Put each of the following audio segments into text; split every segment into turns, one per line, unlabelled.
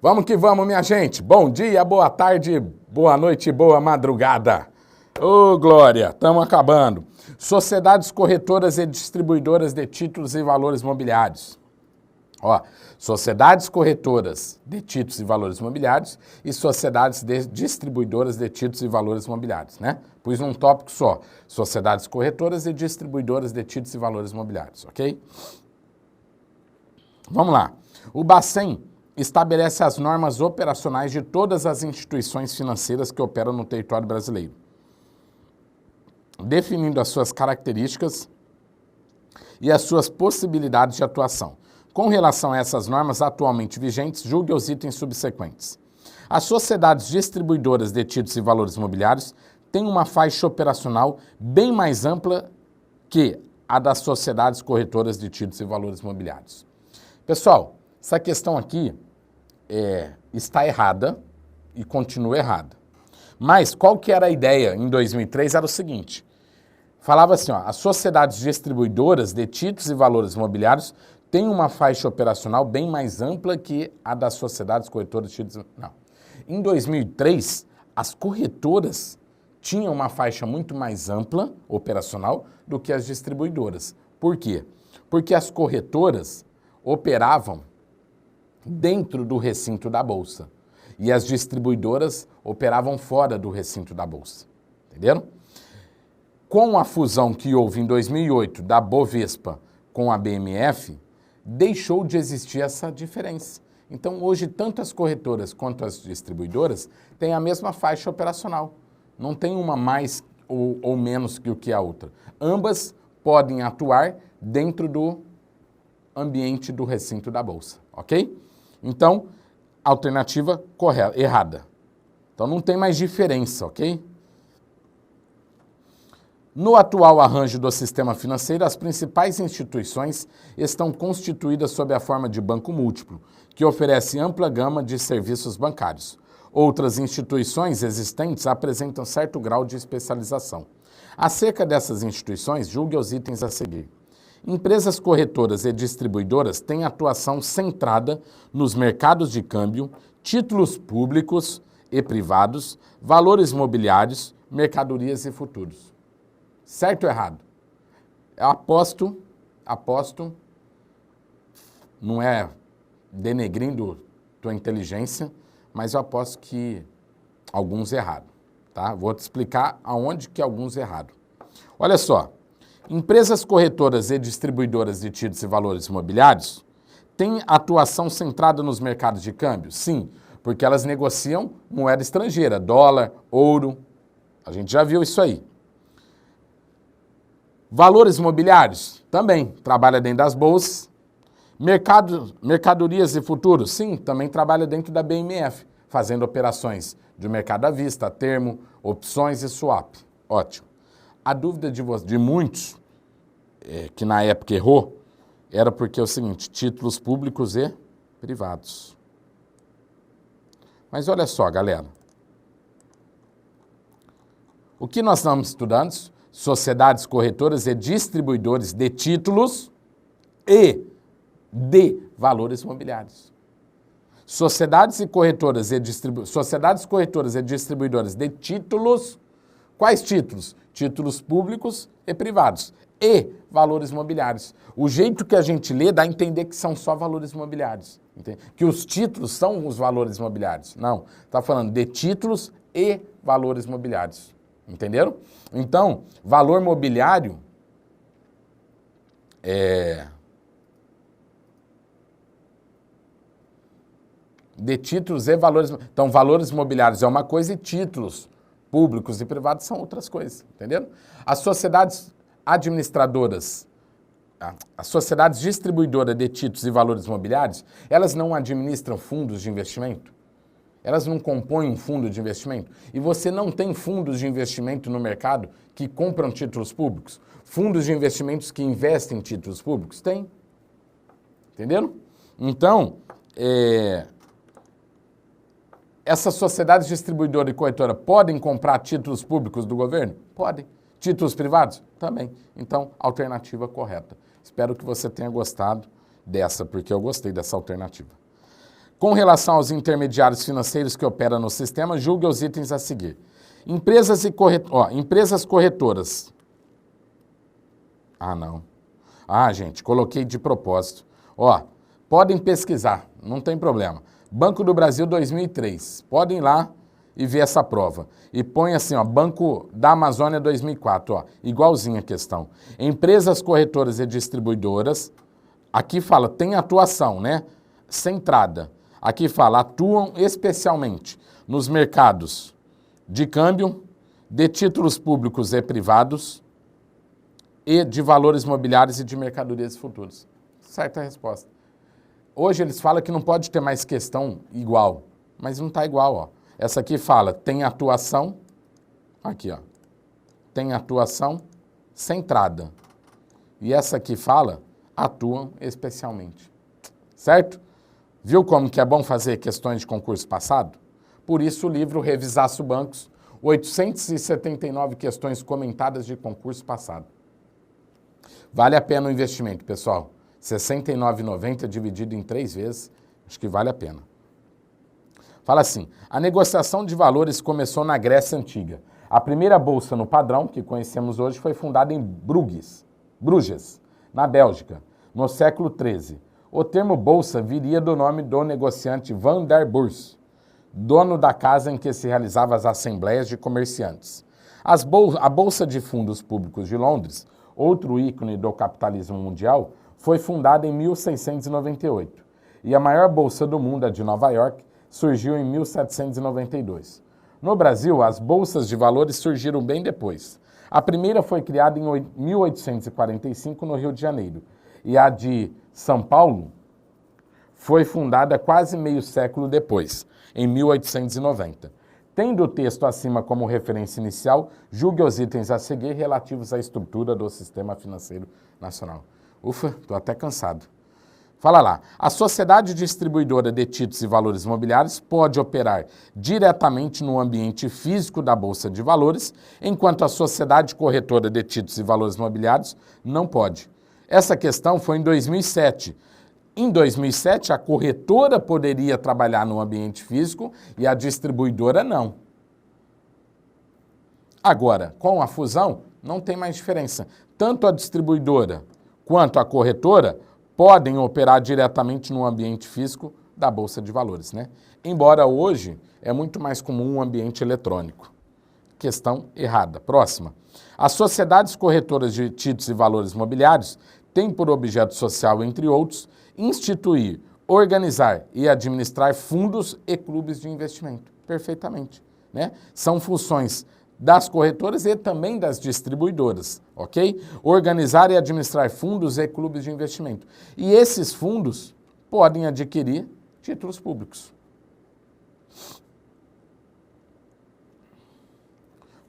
Vamos que vamos, minha gente. Bom dia, boa tarde, boa noite, boa madrugada. Ô, Glória, estamos acabando. Sociedades corretoras e distribuidoras de títulos e valores imobiliários. Ó, sociedades corretoras de títulos e valores imobiliários e sociedades distribuidoras de títulos e valores imobiliários, né? Pus num tópico só. Sociedades corretoras e distribuidoras de títulos e valores imobiliários, ok? Vamos lá. O Bacen estabelece as normas operacionais de todas as instituições financeiras que operam no território brasileiro, definindo as suas características e as suas possibilidades de atuação. Com relação a essas normas atualmente vigentes, julgue os itens subsequentes. As sociedades distribuidoras de títulos e valores imobiliários têm uma faixa operacional bem mais ampla que a das sociedades corretoras de títulos e valores imobiliários. Pessoal, essa questão aqui está errada e continua errada. Mas qual que era a ideia em 2003? Era o seguinte, falava assim, ó, as sociedades distribuidoras de títulos e valores imobiliários têm uma faixa operacional bem mais ampla que a das sociedades corretoras de títulos... Não. Em 2003, as corretoras tinham uma faixa muito mais ampla operacional do que as distribuidoras. Por quê? Porque as corretoras operavam dentro do recinto da Bolsa e as distribuidoras operavam fora do recinto da Bolsa. Entenderam? Com a fusão que houve em 2008 da Bovespa com a BMF, deixou de existir essa diferença. Então, hoje, tanto as corretoras quanto as distribuidoras têm a mesma faixa operacional. Não tem uma mais ou menos que o que a outra. Ambas podem atuar dentro do ambiente do recinto da Bolsa, ok? Então, alternativa correta, errada. Então, não tem mais diferença, ok? No atual arranjo do sistema financeiro, as principais instituições estão constituídas sob a forma de banco múltiplo, que oferece ampla gama de serviços bancários. Outras instituições existentes apresentam certo grau de especialização. Acerca dessas instituições, julgue os itens a seguir. Empresas corretoras e distribuidoras têm atuação centrada nos mercados de câmbio, títulos públicos e privados, valores mobiliários, mercadorias e futuros. Certo ou errado? Eu aposto, não é denegrindo tua inteligência, mas eu aposto que alguns erraram, tá? Vou te explicar aonde que alguns erraram. Olha só, empresas corretoras e distribuidoras de títulos e valores imobiliários têm atuação centrada nos mercados de câmbio? Sim, porque elas negociam moeda estrangeira, dólar, ouro, a gente já viu isso aí. Valores imobiliários? Também, trabalha dentro das bolsas. Mercadorias e futuros? Sim, também trabalha dentro da BMF, fazendo operações de mercado à vista, termo, opções e swap. Ótimo. A dúvida de muitos, que na época errou, era porque é o seguinte, títulos públicos e privados. Mas olha só, galera. O que nós estamos estudando? Sociedades corretoras e distribuidores de títulos e de valores imobiliários. Sociedades corretoras e distribuidoras de títulos, quais títulos? Títulos públicos e privados e valores imobiliários. O jeito que a gente lê dá a entender que são só valores imobiliários, entende? Que os títulos são os valores imobiliários. Não, está falando de títulos e valores imobiliários. Entenderam? Então, valor mobiliário de títulos e valores... Então, valores imobiliários é uma coisa e títulos públicos e privados são outras coisas, entenderam? As sociedades administradoras, as sociedades distribuidoras de títulos e valores imobiliários, elas não administram fundos de investimento? Elas não compõem um fundo de investimento? E você não tem fundos de investimento no mercado que compram títulos públicos? Fundos de investimentos que investem em títulos públicos? Tem. Entenderam? Então, essas sociedades distribuidoras e corretoras podem comprar títulos públicos do governo? Podem. Títulos privados? Também. Então, alternativa correta. Espero que você tenha gostado dessa, porque eu gostei dessa alternativa. Com relação aos intermediários financeiros que operam no sistema, julgue os itens a seguir. Empresas corretoras. Ah, não. Ah, gente, coloquei de propósito. Podem pesquisar, não tem problema. Banco do Brasil 2003. Podem ir lá e ver essa prova. E põe assim, Banco da Amazônia 2004, igualzinha a questão. Empresas corretoras e distribuidoras, aqui fala, tem atuação, né? Centrada. Aqui fala, atuam especialmente nos mercados de câmbio, de títulos públicos e privados e de valores mobiliários e de mercadorias futuras. Certa resposta. Hoje eles falam que não pode ter mais questão igual, mas não está igual, Essa aqui fala, tem atuação, aqui, tem atuação centrada. E essa aqui fala, atuam especialmente. Certo? Viu como que é bom fazer questões de concurso passado? Por isso o livro Revisaço Bancos, 879 questões comentadas de concurso passado. Vale a pena o investimento, pessoal. R$ 69,90 dividido em 3 vezes, acho que vale a pena. Fala assim, a negociação de valores começou na Grécia Antiga. A primeira bolsa no padrão, que conhecemos hoje, foi fundada em Bruges, na Bélgica, no século XIII. O termo bolsa viria do nome do negociante Van der Beurs, dono da casa em que se realizavam as assembleias de comerciantes. A Bolsa de Fundos Públicos de Londres, outro ícone do capitalismo mundial, foi fundada em 1698. E a maior bolsa do mundo, a de Nova York, surgiu em 1792. No Brasil, as bolsas de valores surgiram bem depois. A primeira foi criada em 1845 no Rio de Janeiro. E a de São Paulo foi fundada quase meio século depois, em 1890. Tendo o texto acima como referência inicial, julgue os itens a seguir relativos à estrutura do sistema financeiro nacional. Ufa, estou até cansado. Fala lá. A sociedade distribuidora de títulos e valores mobiliários pode operar diretamente no ambiente físico da Bolsa de Valores, enquanto a sociedade corretora de títulos e valores mobiliários não pode. Essa questão foi em 2007. Em 2007, a corretora poderia trabalhar no ambiente físico e a distribuidora não. Agora, com a fusão, não tem mais diferença. Tanto a distribuidora quanto a corretora podem operar diretamente no ambiente físico da Bolsa de Valores, né? Embora hoje é muito mais comum um ambiente eletrônico. Questão errada. Próxima. As sociedades corretoras de títulos e valores mobiliários têm por objeto social, entre outros, instituir, organizar e administrar fundos e clubes de investimento. Perfeitamente, né? São funções das corretoras e também das distribuidoras, ok? Organizar e administrar fundos e clubes de investimento. E esses fundos podem adquirir títulos públicos.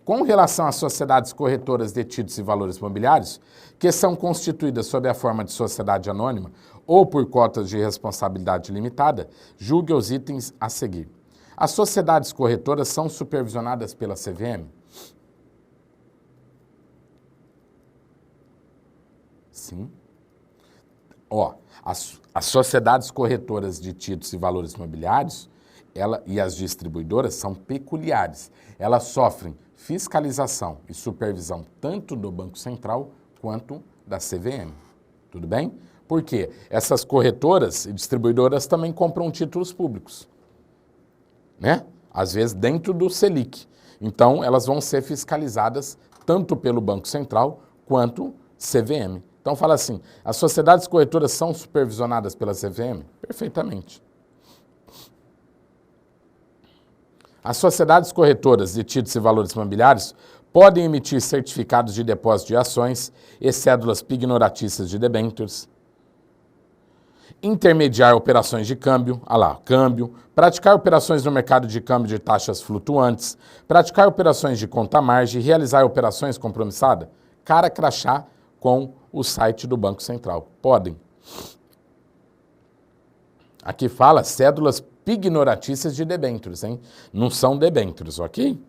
Com relação às sociedades corretoras de títulos e valores mobiliários, que são constituídas sob a forma de sociedade anônima ou por cotas de responsabilidade limitada, julgue os itens a seguir. As sociedades corretoras são supervisionadas pela CVM? Sim. As sociedades corretoras de títulos e valores imobiliários e as distribuidoras são peculiares. Elas sofrem fiscalização e supervisão tanto do Banco Central quanto da CVM. Tudo bem? Por quê? Essas corretoras e distribuidoras também compram títulos públicos, né? Às vezes dentro do Selic. Então, elas vão ser fiscalizadas tanto pelo Banco Central quanto CVM. Então, fala assim, as sociedades corretoras são supervisionadas pela CVM? Perfeitamente. As sociedades corretoras de títulos e valores imobiliários podem emitir certificados de depósito de ações e cédulas pignoratícias de debêntures, intermediar operações de câmbio, câmbio, praticar operações no mercado de câmbio de taxas flutuantes, praticar operações de conta-margem, realizar operações compromissadas, cara crachá com o site do Banco Central. Podem. Aqui fala cédulas pignoratícias de debêntures, hein? Não são debêntures, ok?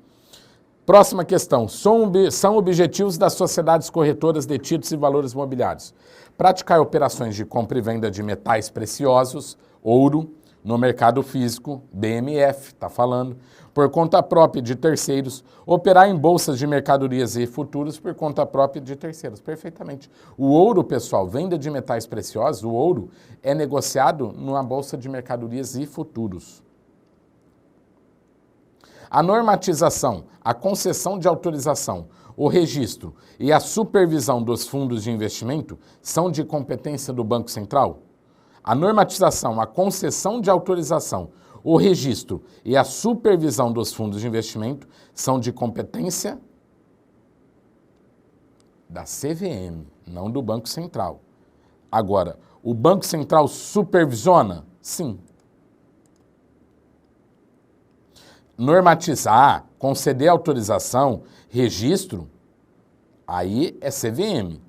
Próxima questão. São objetivos das sociedades corretoras de títulos e valores imobiliários. Praticar operações de compra e venda de metais preciosos, ouro, no mercado físico, BMF, está falando, por conta própria de terceiros, operar em bolsas de mercadorias e futuros por conta própria de terceiros. Perfeitamente. O ouro, pessoal, venda de metais preciosos, o ouro é negociado numa bolsa de mercadorias e futuros. A normatização, a concessão de autorização, o registro e a supervisão dos fundos de investimento são de competência do Banco Central? A normatização, a concessão de autorização, o registro e a supervisão dos fundos de investimento são de competência da CVM, não do Banco Central. Agora, o Banco Central supervisiona? Sim. Normatizar, conceder autorização, registro, aí é CVM.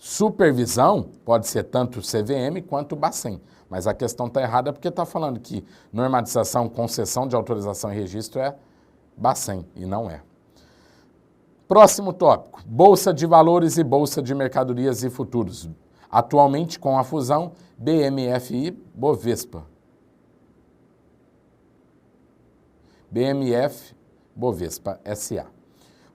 Supervisão pode ser tanto CVM quanto Bacen, mas a questão está errada porque está falando que normatização, concessão de autorização e registro é Bacen e não é. Próximo tópico, Bolsa de Valores e Bolsa de Mercadorias e Futuros. Atualmente com a fusão BMFI Bovespa. BMF Bovespa S.A.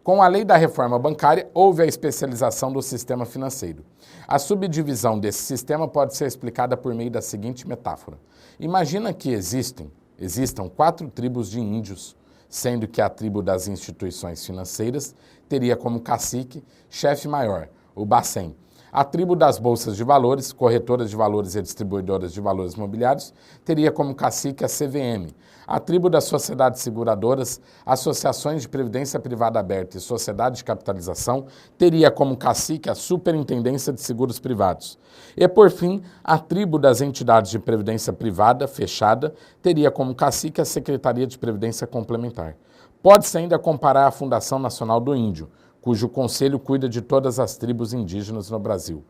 Com a lei da reforma bancária, houve a especialização do sistema financeiro. A subdivisão desse sistema pode ser explicada por meio da seguinte metáfora. Imagina que existam 4 tribos de índios, sendo que a tribo das instituições financeiras teria como cacique, chefe maior, o Bacen. A tribo das bolsas de valores, corretoras de valores e distribuidoras de valores imobiliários, teria como cacique a CVM. A tribo das sociedades seguradoras, associações de previdência privada aberta e sociedade de capitalização, teria como cacique a Superintendência de Seguros Privados. E, por fim, a tribo das entidades de previdência privada fechada, teria como cacique a Secretaria de Previdência Complementar. Pode-se ainda comparar a Fundação Nacional do Índio, cujo conselho cuida de todas as tribos indígenas no Brasil,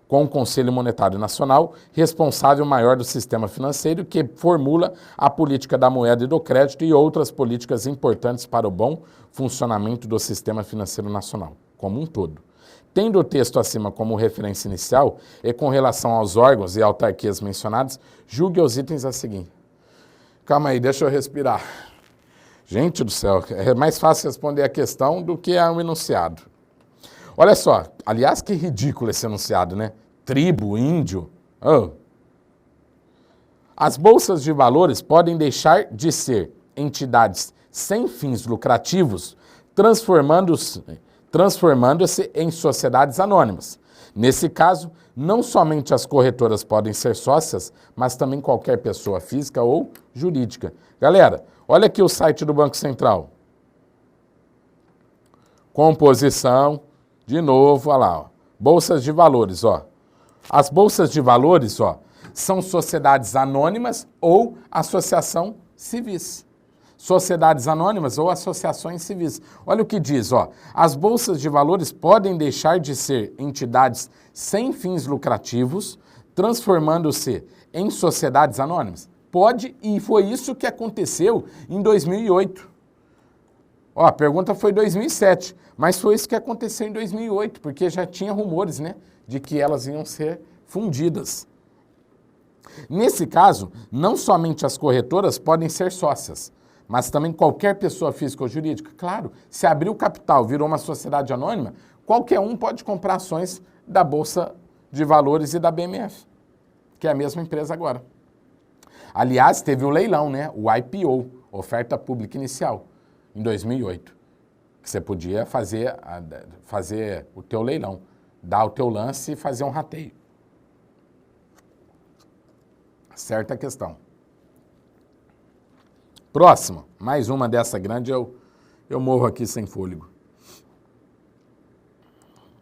com o Conselho Monetário Nacional, responsável maior do sistema financeiro, que formula a política da moeda e do crédito e outras políticas importantes para o bom funcionamento do sistema financeiro nacional, como um todo. Tendo o texto acima como referência inicial e com relação aos órgãos e autarquias mencionados, julgue os itens a seguir. Calma aí, deixa eu respirar. Gente do céu, é mais fácil responder a questão do que o enunciado. Olha só, aliás, que ridículo esse enunciado, né? Tribo, índio. Oh. As bolsas de valores podem deixar de ser entidades sem fins lucrativos, transformando-se em sociedades anônimas. Nesse caso, não somente as corretoras podem ser sócias, mas também qualquer pessoa física ou jurídica. Galera, olha aqui o site do Banco Central. Composição, de novo, olha lá, ó. Bolsas de valores, ó. As bolsas de valores, ó, são sociedades anônimas ou associação civis. Sociedades anônimas ou associações civis. Olha o que diz, ó. As bolsas de valores podem deixar de ser entidades sem fins lucrativos, transformando-se em sociedades anônimas. Pode, e foi isso que aconteceu em 2008. Ó, a pergunta foi 2007, mas foi isso que aconteceu em 2008, porque já tinha rumores, né, de que elas iam ser fundidas. Nesse caso, não somente as corretoras podem ser sócias, mas também qualquer pessoa física ou jurídica. Claro, se abriu capital, virou uma sociedade anônima, qualquer um pode comprar ações da Bolsa de Valores e da BMF, que é a mesma empresa agora. Aliás, teve o leilão, né? O IPO, Oferta Pública Inicial, em 2008. Que você podia fazer o teu leilão, dar o teu lance e fazer um rateio. Certa questão. Próximo, mais uma dessa grande, eu morro aqui sem fôlego.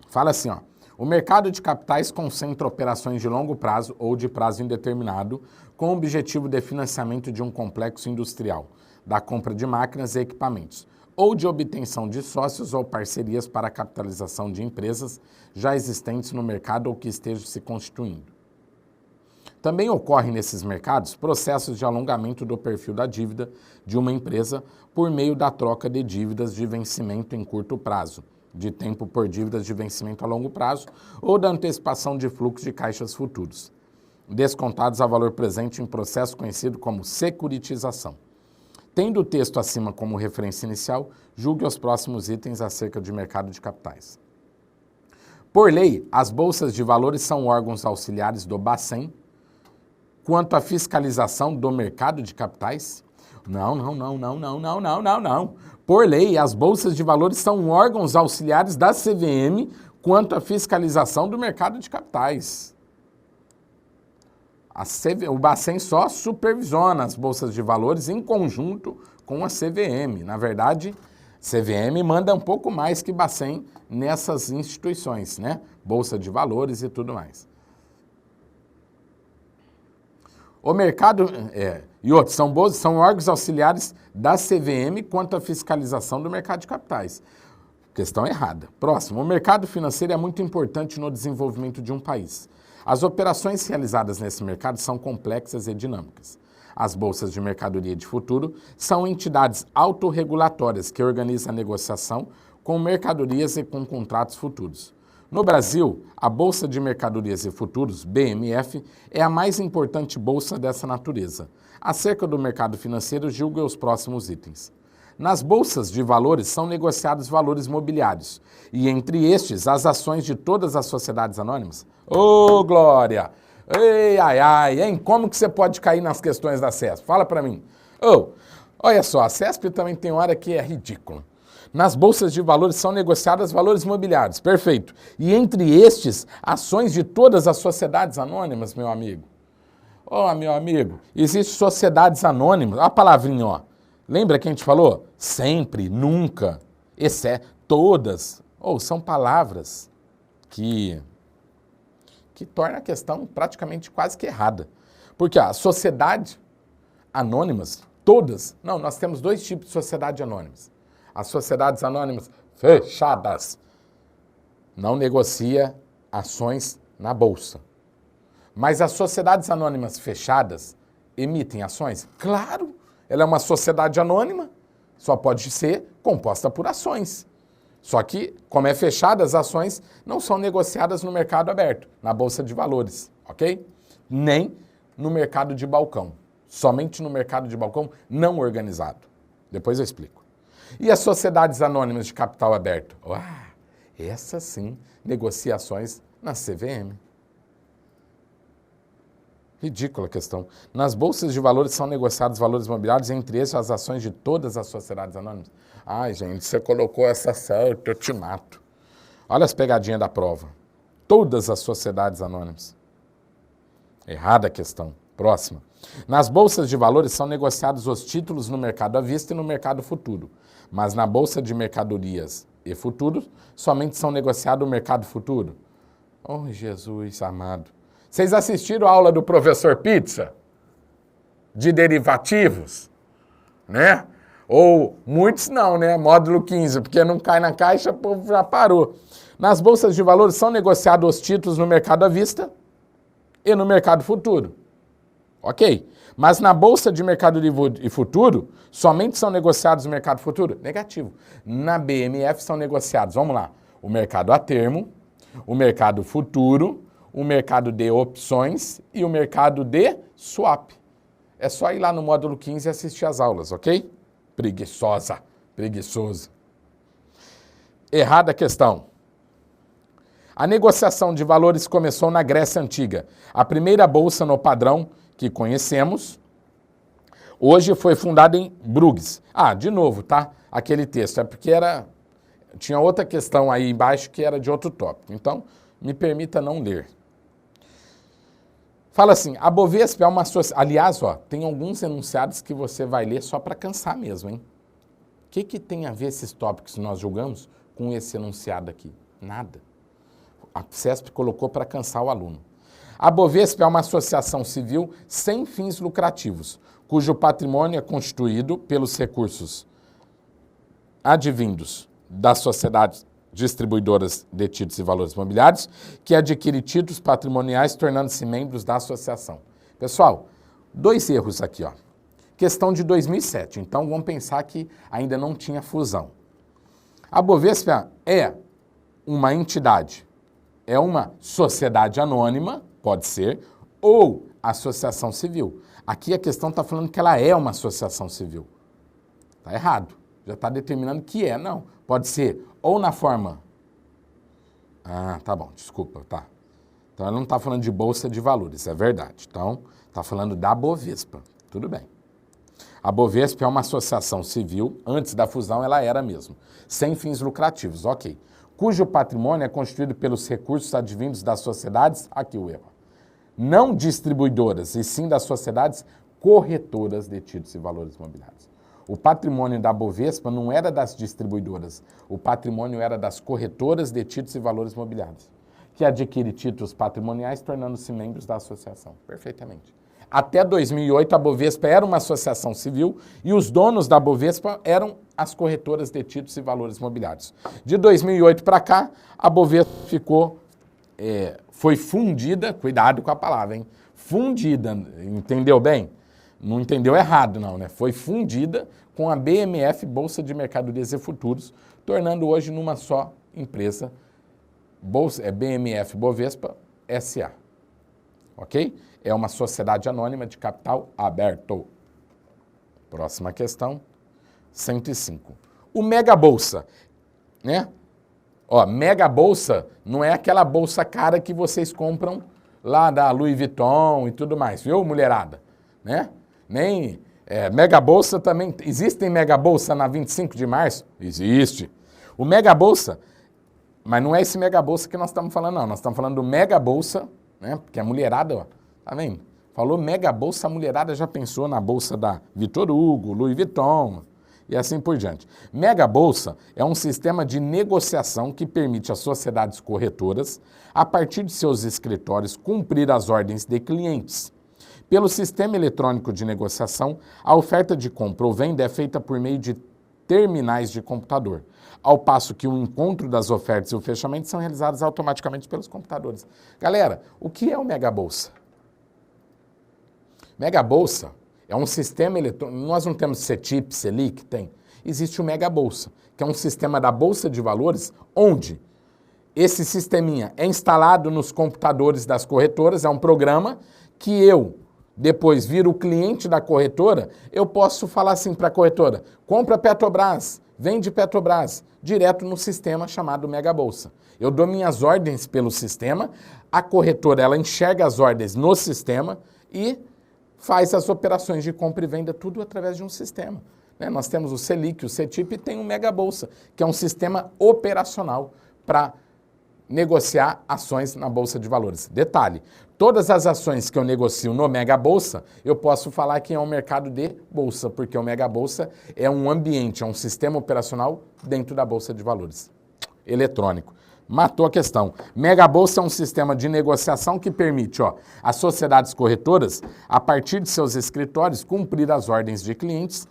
Fala assim, ó. O mercado de capitais concentra operações de longo prazo ou de prazo indeterminado com o objetivo de financiamento de um complexo industrial, da compra de máquinas e equipamentos, ou de obtenção de sócios ou parcerias para a capitalização de empresas já existentes no mercado ou que estejam se constituindo. Também ocorrem nesses mercados processos de alongamento do perfil da dívida de uma empresa por meio da troca de dívidas de vencimento em curto prazo, de tempo por dívidas de vencimento a longo prazo ou da antecipação de fluxo de caixas futuros. descontados a valor presente em processo conhecido como securitização. Tendo o texto acima como referência inicial, julgue os próximos itens acerca de mercado de capitais. Por lei, as bolsas de valores são órgãos auxiliares do Bacen quanto à fiscalização do mercado de capitais? Não. Por lei, as bolsas de valores são órgãos auxiliares da CVM quanto à fiscalização do mercado de capitais. O Bacen só supervisiona as bolsas de valores em conjunto com a CVM. Na verdade, CVM manda um pouco mais que Bacen nessas instituições, né? Bolsa de valores e tudo mais. O mercado e outros são órgãos auxiliares da CVM quanto à fiscalização do mercado de capitais. Questão errada. Próximo, o mercado financeiro é muito importante no desenvolvimento de um país. As operações realizadas nesse mercado são complexas e dinâmicas. As bolsas de mercadoria de futuro são entidades autorregulatórias que organizam a negociação com mercadorias e com contratos futuros. No Brasil, a Bolsa de Mercadorias e Futuros, BMF, é a mais importante bolsa dessa natureza. Acerca do mercado financeiro, julgue os próximos itens. Nas bolsas de valores são negociados valores mobiliários, e entre estes, as ações de todas as sociedades anônimas. Ô, Glória! Ei, hein? Como que você pode cair nas questões da CESP? Fala pra mim. Olha só, a CESP também tem hora que é ridículo. Nas bolsas de valores são negociados valores mobiliários, perfeito. E entre estes, ações de todas as sociedades anônimas, meu amigo. Meu amigo, existem sociedades anônimas, a palavrinha, ó. Lembra que a gente falou? Sempre, nunca, todas. São palavras que torna a questão praticamente quase que errada. Porque a sociedade anônimas, todas, nós temos dois tipos de sociedade anônimas. As sociedades anônimas fechadas não negocia ações na bolsa. Mas as sociedades anônimas fechadas emitem ações? Claro, ela é uma sociedade anônima, só pode ser composta por ações. Só que, como é fechada, as ações não são negociadas no mercado aberto, na bolsa de valores, ok? Nem no mercado de balcão. Somente no mercado de balcão não organizado. Depois eu explico. E as sociedades anônimas de capital aberto? Essas sim, negociações na CVM. Ridícula a questão. Nas bolsas de valores são negociados valores mobiliários, entre esses as ações de todas as sociedades anônimas. Gente, você colocou essa certa, eu te mato. Olha as pegadinhas da prova. Todas as sociedades anônimas. Errada a questão. Próxima. Nas bolsas de valores são negociados os títulos no mercado à vista e no mercado futuro. Mas na bolsa de mercadorias e futuros, somente são negociados o mercado futuro. Jesus amado. Vocês assistiram a aula do professor Pizza? De derivativos? Né? Ou muitos não, né? Módulo 15, porque não cai na caixa, o povo já parou. Nas bolsas de valores são negociados os títulos no mercado à vista e no mercado futuro. Ok. Mas na bolsa de mercadoria e futuro, somente são negociados no mercado futuro? Negativo. Na BMF são negociados, vamos lá, o mercado a termo, o mercado futuro, o mercado de opções e o mercado de swap. É só ir lá no módulo 15 e assistir as aulas, ok? Preguiçoso. Errada a questão. A negociação de valores começou na Grécia Antiga. A primeira bolsa no padrão que conhecemos, hoje foi fundada em Bruges. De novo, tá? Aquele texto, é porque tinha outra questão aí embaixo que era de outro tópico. Então, me permita não ler. Fala assim, a Bovespa é uma sociedade... Aliás, tem alguns enunciados que você vai ler só para cansar mesmo, hein? O que tem a ver esses tópicos que nós julgamos com esse enunciado aqui? Nada. A CESP colocou para cansar o aluno. A Bovespa é uma associação civil sem fins lucrativos, cujo patrimônio é constituído pelos recursos advindos das sociedades distribuidoras de títulos e valores imobiliários, que adquire títulos patrimoniais tornando-se membros da associação. Pessoal, 2 erros aqui, ó. Questão de 2007, então vamos pensar que ainda não tinha fusão. A Bovespa é uma entidade, é uma sociedade anônima, pode ser, ou associação civil. Aqui a questão está falando que ela é uma associação civil. Está errado. Já está determinando que é, não. Pode ser ou na forma... Ah, tá bom, desculpa, tá. Então ela não está falando de bolsa de valores, é verdade. Então, está falando da Bovespa. Tudo bem. A Bovespa é uma associação civil, antes da fusão ela era mesmo, sem fins lucrativos, ok. Cujo patrimônio é constituído pelos recursos advindos das sociedades, aqui o erro, não distribuidoras, e sim das sociedades corretoras de títulos e valores imobiliários. O patrimônio da Bovespa não era das distribuidoras, o patrimônio era das corretoras de títulos e valores imobiliários, que adquire títulos patrimoniais tornando-se membros da associação. Perfeitamente. Até 2008, a Bovespa era uma associação civil e os donos da Bovespa eram as corretoras de títulos e valores imobiliários. De 2008 para cá, a Bovespa foi fundida, cuidado com a palavra, hein? Fundida, entendeu bem? Não entendeu errado não, né? Foi fundida com a BMF, Bolsa de Mercadorias e Futuros, tornando hoje numa só empresa, BMF Bovespa S.A. Ok? É uma sociedade anônima de capital aberto. Próxima questão, 105. O Mega Bolsa, né? Ó, Mega Bolsa não é aquela bolsa cara que vocês compram lá da Louis Vuitton e tudo mais, viu, mulherada? Né? Nem Mega Bolsa também, existem Mega Bolsa na 25 de março? Existe. O Mega Bolsa, mas não é esse Mega Bolsa que nós estamos falando, não. Nós estamos falando do Mega Bolsa, né? Porque a mulherada, ó, tá vendo? Falou Mega Bolsa, a mulherada já pensou na bolsa da Vitor Hugo, Louis Vuitton e assim por diante. Mega Bolsa é um sistema de negociação que permite às sociedades corretoras, a partir de seus escritórios, cumprir as ordens de clientes. Pelo sistema eletrônico de negociação, a oferta de compra ou venda é feita por meio de terminais de computador, ao passo que o encontro das ofertas e o fechamento são realizados automaticamente pelos computadores. Galera, o que é o Mega Bolsa? Mega Bolsa é um sistema eletrônico, nós não temos CETIP, Selic, tem. Existe o Mega Bolsa, que é um sistema da Bolsa de Valores, onde esse sisteminha é instalado nos computadores das corretoras, é um programa que eu, depois viro o cliente da corretora, eu posso falar assim para a corretora, compra Petrobras, vende Petrobras, direto no sistema chamado Mega Bolsa. Eu dou minhas ordens pelo sistema, a corretora ela enxerga as ordens no sistema e faz as operações de compra e venda tudo através de um sistema. Né? Nós temos o Selic, o CETIP e tem o Mega Bolsa, que é um sistema operacional para negociar ações na Bolsa de Valores. Detalhe, todas as ações que eu negocio no Mega Bolsa, eu posso falar que é um mercado de Bolsa, porque o Mega Bolsa é um ambiente, é um sistema operacional dentro da Bolsa de Valores, eletrônico. Matou a questão. Mega Bolsa é um sistema de negociação que permite às sociedades corretoras, a partir de seus escritórios, cumprir as ordens de clientes.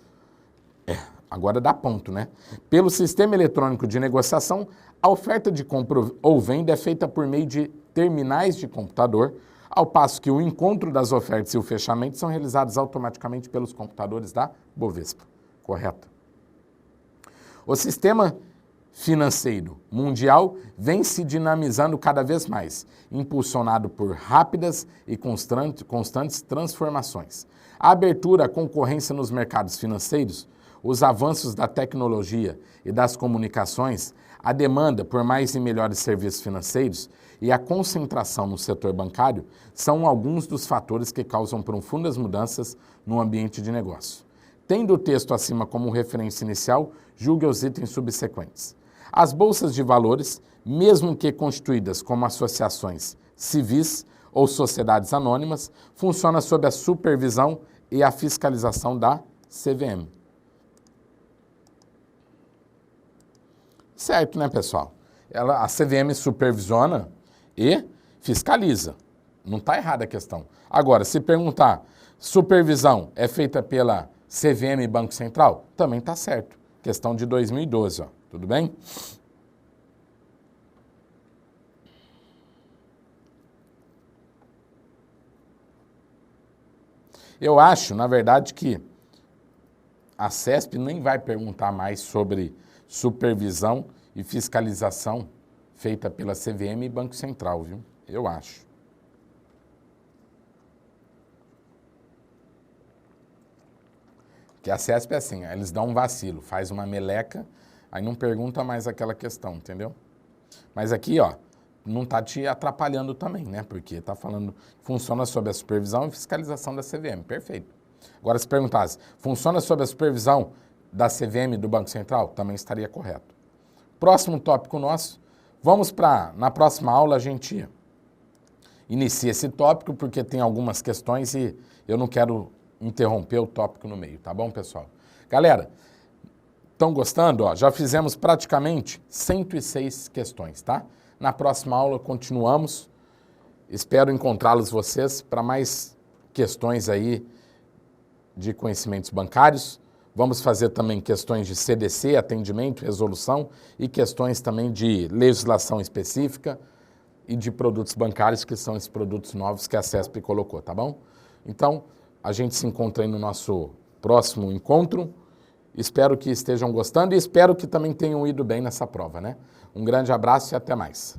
Agora dá ponto, né? Pelo sistema eletrônico de negociação, a oferta de compra ou venda é feita por meio de terminais de computador, ao passo que o encontro das ofertas e o fechamento são realizados automaticamente pelos computadores da Bovespa. Correto? O sistema financeiro mundial vem se dinamizando cada vez mais, impulsionado por rápidas e constantes transformações. A abertura à concorrência nos mercados financeiros, os avanços da tecnologia e das comunicações, a demanda por mais e melhores serviços financeiros e a concentração no setor bancário são alguns dos fatores que causam profundas mudanças no ambiente de negócio. Tendo o texto acima como referência inicial, julgue os itens subsequentes. As bolsas de valores, mesmo que constituídas como associações civis ou sociedades anônimas, funcionam sob a supervisão e a fiscalização da CVM. Certo, né, pessoal? A CVM supervisiona e fiscaliza. Não está errada a questão. Agora, se perguntar, supervisão é feita pela CVM e Banco Central? Também está certo. Questão de 2012, tudo bem? Eu acho, na verdade, que a CESP nem vai perguntar mais sobre supervisão e fiscalização feita pela CVM e Banco Central, viu? Eu acho. Que a CESP é assim, eles dão um vacilo, faz uma meleca, aí não pergunta mais aquela questão, entendeu? Mas aqui, ó, não está te atrapalhando também, né? Porque está falando, funciona sob a supervisão e fiscalização da CVM, perfeito. Agora, se perguntasse, funciona sob a supervisão da CVM do Banco Central? Também estaria correto. Próximo tópico nosso, vamos para, na próxima aula a gente inicia esse tópico, porque tem algumas questões e eu não quero interromper o tópico no meio, tá bom, pessoal? Galera, estão gostando? Ó, já fizemos praticamente 106 questões, tá? Na próxima aula continuamos. Espero encontrá-los vocês para mais questões aí de conhecimentos bancários. Vamos fazer também questões de CDC, atendimento, resolução e questões também de legislação específica e de produtos bancários, que são esses produtos novos que a CESP colocou, tá bom? Então, a gente se encontra aí no nosso próximo encontro. Espero que estejam gostando e espero que também tenham ido bem nessa prova, né? Um grande abraço e até mais.